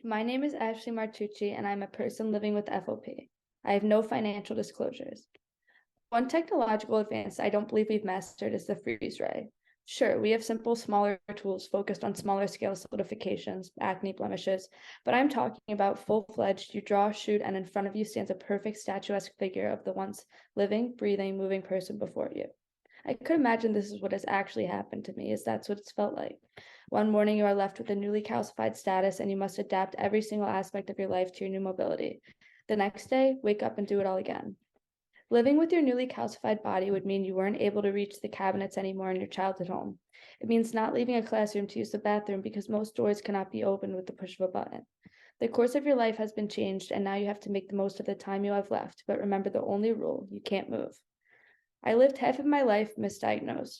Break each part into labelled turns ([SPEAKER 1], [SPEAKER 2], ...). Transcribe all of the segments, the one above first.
[SPEAKER 1] My name is Ashley Martucci, and I'm a person living with FOP. I have no financial disclosures. One technological advance I don't believe we've mastered is the freeze ray. Sure, we have simple, smaller tools focused on smaller scale solidifications, acne blemishes, but I'm talking about full-fledged, you draw, shoot, and in front of you stands a perfect statuesque figure of the once living, breathing, moving person before you. I could imagine this is what has actually happened to me, as that's what it's felt like. One morning you are left with a newly calcified status and you must adapt every single aspect of your life to your new mobility. The next day, wake up and do it all again. Living with your newly calcified body would mean you weren't able to reach the cabinets anymore in your childhood home. It means not leaving a classroom to use the bathroom because most doors cannot be opened with the push of a button. The course of your life has been changed, and now you have to make the most of the time you have left. But remember the only rule: you can't move. I lived half of my life misdiagnosed.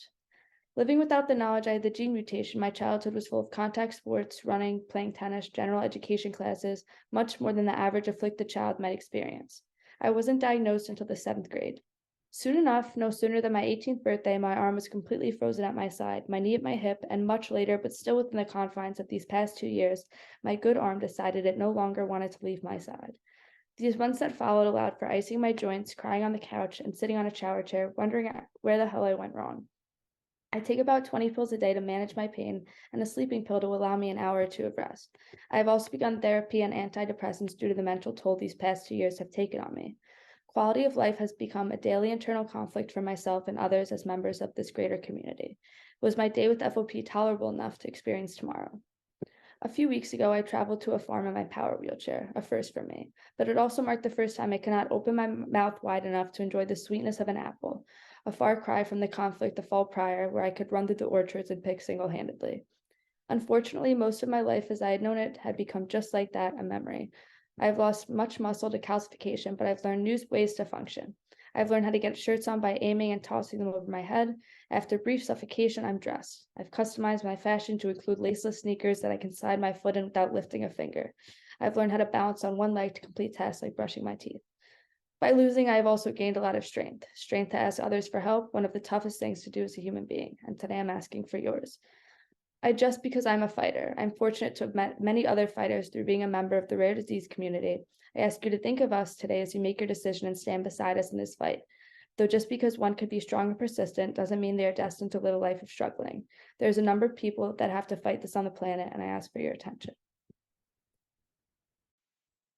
[SPEAKER 1] Living without the knowledge I had the gene mutation, my childhood was full of contact sports, running, playing tennis, general education classes, much more than the average afflicted child might experience. I wasn't diagnosed until the 7th grade. Soon enough, no sooner than my 18th birthday, my arm was completely frozen at my side, my knee at my hip, and much later, but still within the confines of these past 2 years, my good arm decided it no longer wanted to leave my side. These months that followed allowed for icing my joints, crying on the couch, and sitting on a shower chair, wondering where the hell I went wrong. I take about 20 pills a day to manage my pain and a sleeping pill to allow me an hour or two of rest. I have also begun therapy and antidepressants due to the mental toll these past 2 years have taken on me. Quality of life has become a daily internal conflict for myself and others as members of this greater community. Was my day with FOP tolerable enough to experience tomorrow? A few weeks ago, I traveled to a farm in my power wheelchair, a first for me, but it also marked the first time I could not open my mouth wide enough to enjoy the sweetness of an apple, a far cry from the conflict the fall prior, where I could run through the orchards and pick single-handedly. Unfortunately, most of my life as I had known it had become just like that, a memory. I have lost much muscle to calcification, but I've learned new ways to function. I've learned how to get shirts on by aiming and tossing them over my head. After brief suffocation, I'm dressed. I've customized my fashion to include laceless sneakers that I can slide my foot in without lifting a finger. I've learned how to balance on one leg to complete tasks like brushing my teeth. By losing, I have also gained a lot of strength. Strength to ask others for help, one of the toughest things to do as a human being, and today I'm asking for yours. Just because I'm a fighter, I'm fortunate to have met many other fighters through being a member of the rare disease community. I ask you to think of us today as you make your decision and stand beside us in this fight. Though just because one could be strong and persistent doesn't mean they are destined to live a life of struggling. There's a number of people that have to fight this on the planet, and I ask for your attention.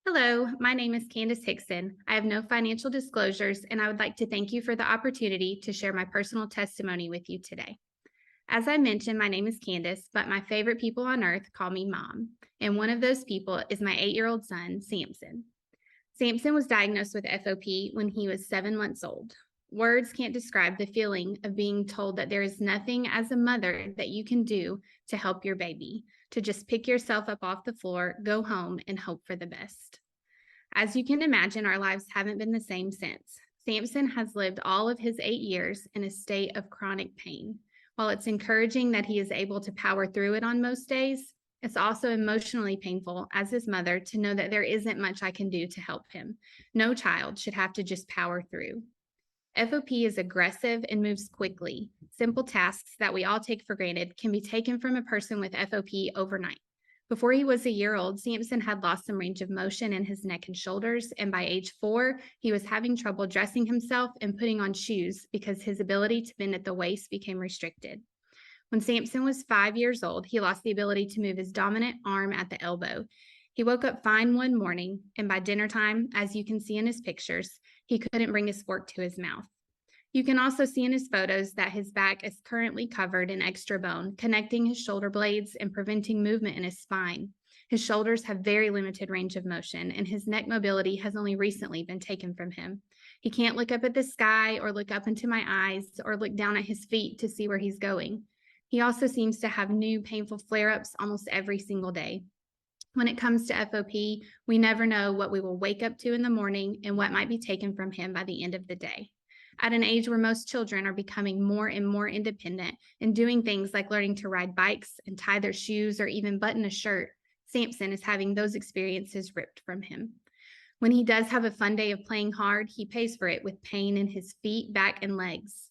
[SPEAKER 2] Hello, my name is Candace Hickson. I have no financial disclosures, and I would like to thank you for the opportunity to share my personal testimony with you today. As I mentioned, my name is Candace, but my favorite people on earth call me Mom, and one of those people is my 8-year-old son, Samson. Samson was diagnosed with FOP when he was 7 months old. Words can't describe the feeling of being told that there is nothing as a mother that you can do to help your baby, to just pick yourself up off the floor, go home, and hope for the best. As you can imagine, our lives haven't been the same since. Samson has lived all of his 8 years in a state of chronic pain. While it's encouraging that he is able to power through it on most days, it's also emotionally painful as his mother to know that there isn't much I can do to help him. No child should have to just power through. FOP is aggressive and moves quickly. Simple tasks that we all take for granted can be taken from a person with FOP overnight. Before he was a year old, Samson had lost some range of motion in his neck and shoulders, and by age 4, he was having trouble dressing himself and putting on shoes because his ability to bend at the waist became restricted. When Samson was 5 years old, he lost the ability to move his dominant arm at the elbow. He woke up fine one morning, and by dinner time, as you can see in his pictures, he couldn't bring his fork to his mouth. You can also see in his photos that his back is currently covered in extra bone, connecting his shoulder blades and preventing movement in his spine. His shoulders have very limited range of motion, and his neck mobility has only recently been taken from him. He can't look up at the sky or look up into my eyes or look down at his feet to see where he's going. He also seems to have new painful flare-ups almost every single day. When it comes to FOP, we never know what we will wake up to in the morning and what might be taken from him by the end of the day. At an age where most children are becoming more and more independent and doing things like learning to ride bikes and tie their shoes or even button a shirt, Samson is having those experiences ripped from him. When he does have a fun day of playing hard, he pays for it with pain in his feet, back, and legs.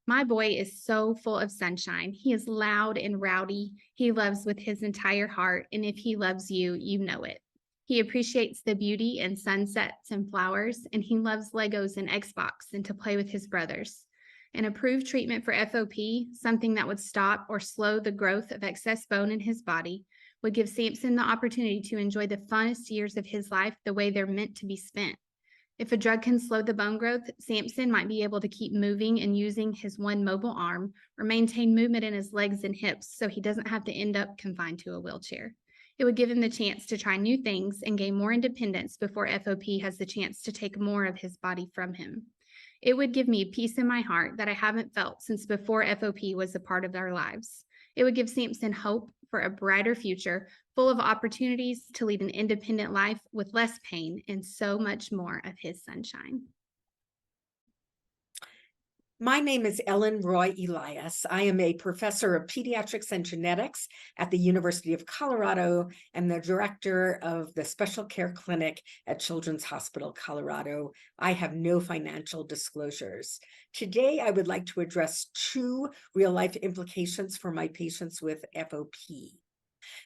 [SPEAKER 2] My boy is so full of sunshine. He is loud and rowdy. He loves with his entire heart, and if he loves you, you know it. He appreciates the beauty and sunsets and flowers, and he loves Legos and Xbox and to play with his brothers. An approved treatment for FOP, something that would stop or slow the growth of excess bone in his body, would give Samson the opportunity to enjoy the funnest years of his life the way they're meant to be spent. If a drug can slow the bone growth, Samson might be able to keep moving and using his one mobile arm or maintain movement in his legs and hips so he doesn't have to end up confined to a wheelchair. It would give him the chance to try new things and gain more independence before FOP has the chance to take more of his body from him. It would give me peace in my heart that I haven't felt since before FOP was a part of our lives. It would give Samson hope for a brighter future, full of opportunities to lead an independent life with less pain and so much more of his sunshine.
[SPEAKER 3] My name is Ellen Roy Elias. I am a professor of pediatrics and genetics at the University of Colorado and the director of the Special Care Clinic at Children's Hospital Colorado. I have no financial disclosures. Today, I would like to address two real-life implications for my patients with FOP.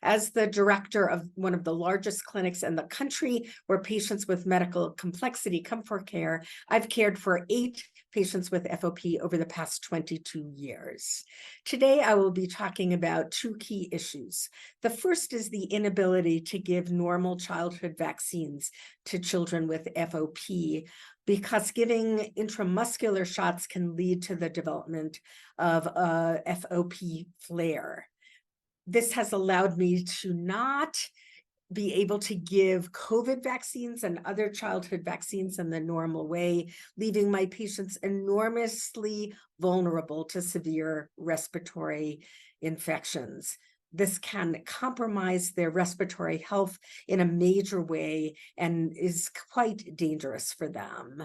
[SPEAKER 3] As the director of one of the largest clinics in the country where patients with medical complexity come for care, I've cared for 8 patients with FOP over the past 22 years. Today, I will be talking about 2 key issues. The first is the inability to give normal childhood vaccines to children with FOP, because giving intramuscular shots can lead to the development of a FOP flare. This has allowed me to not be able to give COVID vaccines and other childhood vaccines in the normal way, leaving my patients enormously vulnerable to severe respiratory infections. This can compromise their respiratory health in a major way and is quite dangerous for them.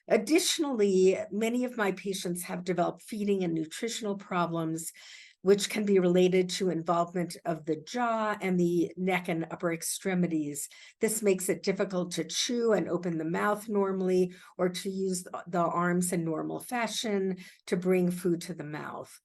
[SPEAKER 3] Additionally, many of my patients have developed feeding and nutritional problems, which can be related to involvement of the jaw and the neck and upper extremities. This makes it difficult to chew and open the mouth normally, or to use the arms in normal fashion to bring food to the mouth.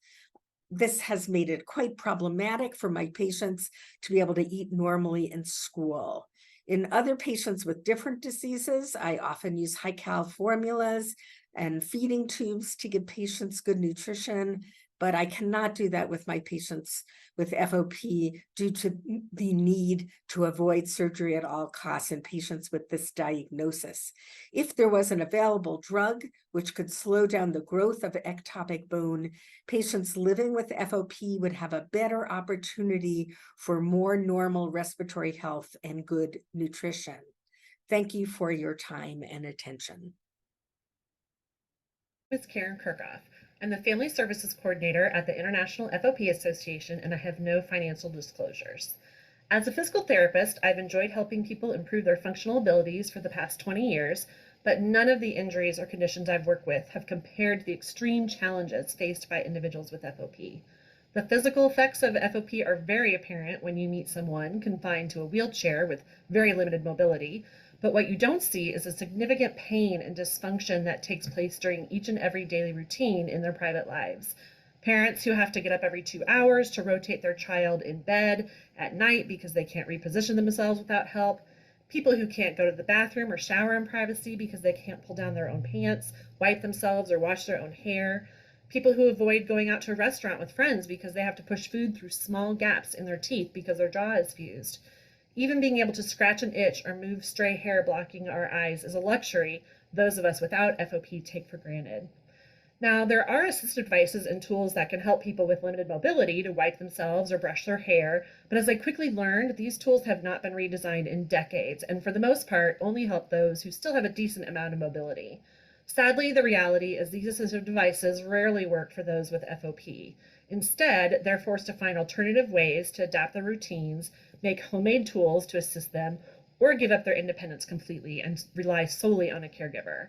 [SPEAKER 3] This has made it quite problematic for my patients to be able to eat normally in school. In other patients with different diseases, I often use high-cal formulas and feeding tubes to give patients good nutrition, but I cannot do that with my patients with FOP due to the need to avoid surgery at all costs in patients with this diagnosis. If there was an available drug which could slow down the growth of ectopic bone, patients living with FOP would have a better opportunity for more normal respiratory health and good nutrition. Thank you for your time and attention.
[SPEAKER 4] Ms. Karen Kirchhoff. I'm the Family Services Coordinator at the International FOP Association, and I have no financial disclosures. As a physical therapist, I've enjoyed helping people improve their functional abilities for the past 20 years, but none of the injuries or conditions I've worked with have compared to the extreme challenges faced by individuals with FOP. The physical effects of FOP are very apparent when you meet someone confined to a wheelchair with very limited mobility, but what you don't see is the significant pain and dysfunction that takes place during each and every daily routine in their private lives. Parents who have to get up every 2 hours to rotate their child in bed at night because they can't reposition themselves without help. People who can't go to the bathroom or shower in privacy because they can't pull down their own pants, wipe themselves, or wash their own hair. People who avoid going out to a restaurant with friends because they have to push food through small gaps in their teeth because their jaw is fused. Even being able to scratch an itch or move stray hair blocking our eyes is a luxury those of us without FOP take for granted. Now, there are assistive devices and tools that can help people with limited mobility to wipe themselves or brush their hair, but as I quickly learned, these tools have not been redesigned in decades, and for the most part, only help those who still have a decent amount of mobility. Sadly, the reality is these assistive devices rarely work for those with FOP. Instead, they're forced to find alternative ways to adapt their routines, make homemade tools to assist them, or give up their independence completely and rely solely on a caregiver.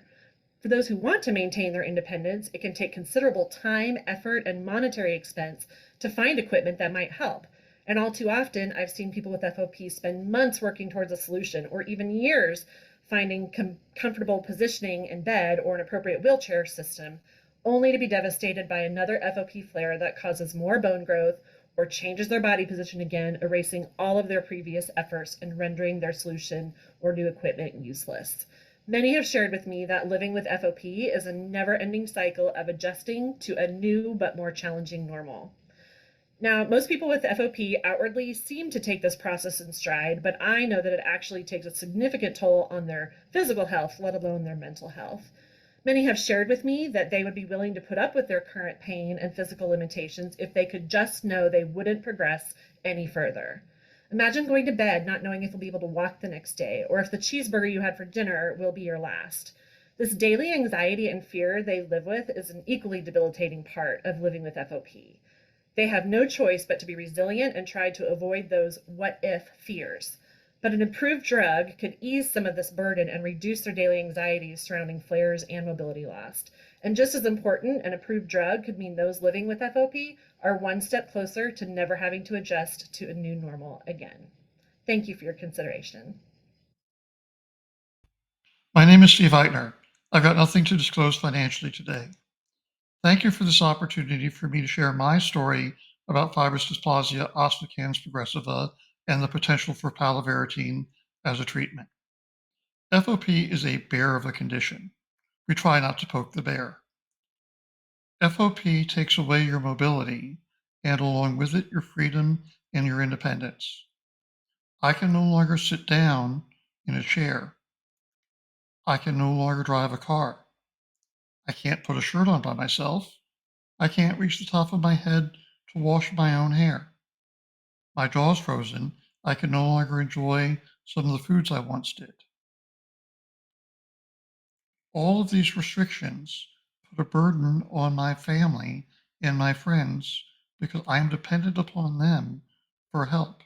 [SPEAKER 4] For those who want to maintain their independence, it can take considerable time, effort, and monetary expense to find equipment that might help. And all too often, I've seen people with FOP spend months working towards a solution, or even years finding comfortable positioning in bed or an appropriate wheelchair system, only to be devastated by another FOP flare that causes more bone growth or changes their body position again, erasing all of their previous efforts and rendering their solution or new equipment useless. Many have shared with me that living with FOP is a never-ending cycle of adjusting to a new but more challenging normal. Now, most people with FOP outwardly seem to take this process in stride, but I know that it actually takes a significant toll on their physical health, let alone their mental health. Many have shared with me that they would be willing to put up with their current pain and physical limitations if they could just know they wouldn't progress any further. Imagine going to bed not knowing if you'll be able to walk the next day, or if the cheeseburger you had for dinner will be your last. This daily anxiety and fear they live with is an equally debilitating part of living with FOP. They have no choice but to be resilient and try to avoid those what-if fears. But an improved drug could ease some of this burden and reduce their daily anxieties surrounding flares and mobility loss. And just as important, an approved drug could mean those living with FOP are one step closer to never having to adjust to a new normal again. Thank you for your consideration.
[SPEAKER 5] My name is Steve Eitner. I've got nothing to disclose financially today. Thank you for this opportunity for me to share my story about fibrous dysplasia ossificans progressiva and the potential for palovarotene as a treatment. FOP is a bear of a condition. We try not to poke the bear. FOP takes away your mobility and along with it your freedom and your independence. I can no longer sit down in a chair. I can no longer drive a car. I can't put a shirt on by myself. I can't reach the top of my head to wash my own hair. My jaw's frozen. I can no longer enjoy some of the foods I once did. All of these restrictions put a burden on my family and my friends because I'm dependent upon them for help.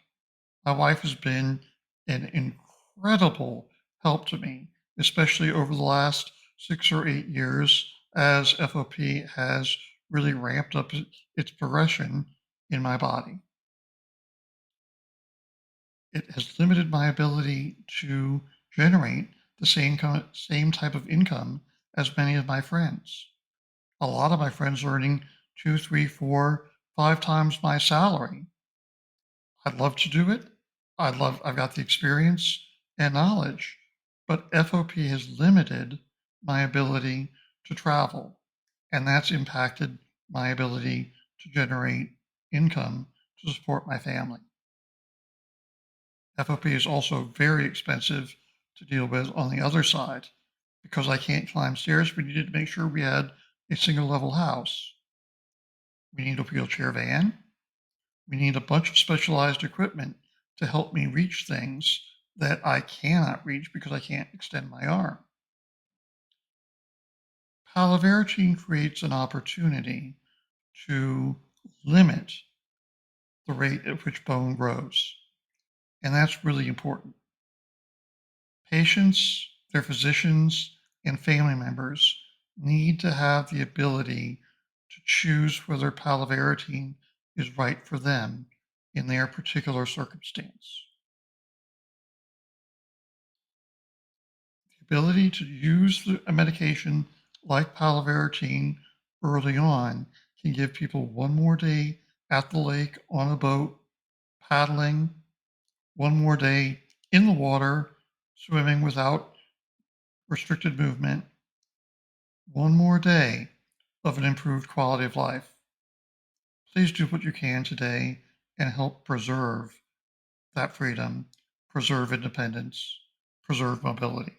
[SPEAKER 5] My wife has been an incredible help to me, especially over the last 6 or 8 years as FOP has really ramped up its progression in my body. It has limited my ability to generate the same type of income as many of my friends. A lot of my friends are earning 2, 3, 4, 5 times my salary. I'd love to do it. I've got the experience and knowledge, but FOP has limited my ability to travel, and that's impacted my ability to generate income to support my family. FOP is also very expensive to deal with on the other side. Because I can't climb stairs, we needed to make sure we had a single level house. We need a wheelchair van. We need a bunch of specialized equipment to help me reach things that I cannot reach because I can't extend my arm. Palovarotene creates an opportunity to limit the rate at which bone grows, and that's really important. Patients, their physicians, and family members need to have the ability to choose whether palovarotene is right for them in their particular circumstance. The ability to use a medication like palovarotene early on can give people one more day at the lake on a boat, paddling, one more day in the water, swimming without restricted movement, one more day of an improved quality of life. Please do what you can today and help preserve that freedom, preserve independence, preserve mobility.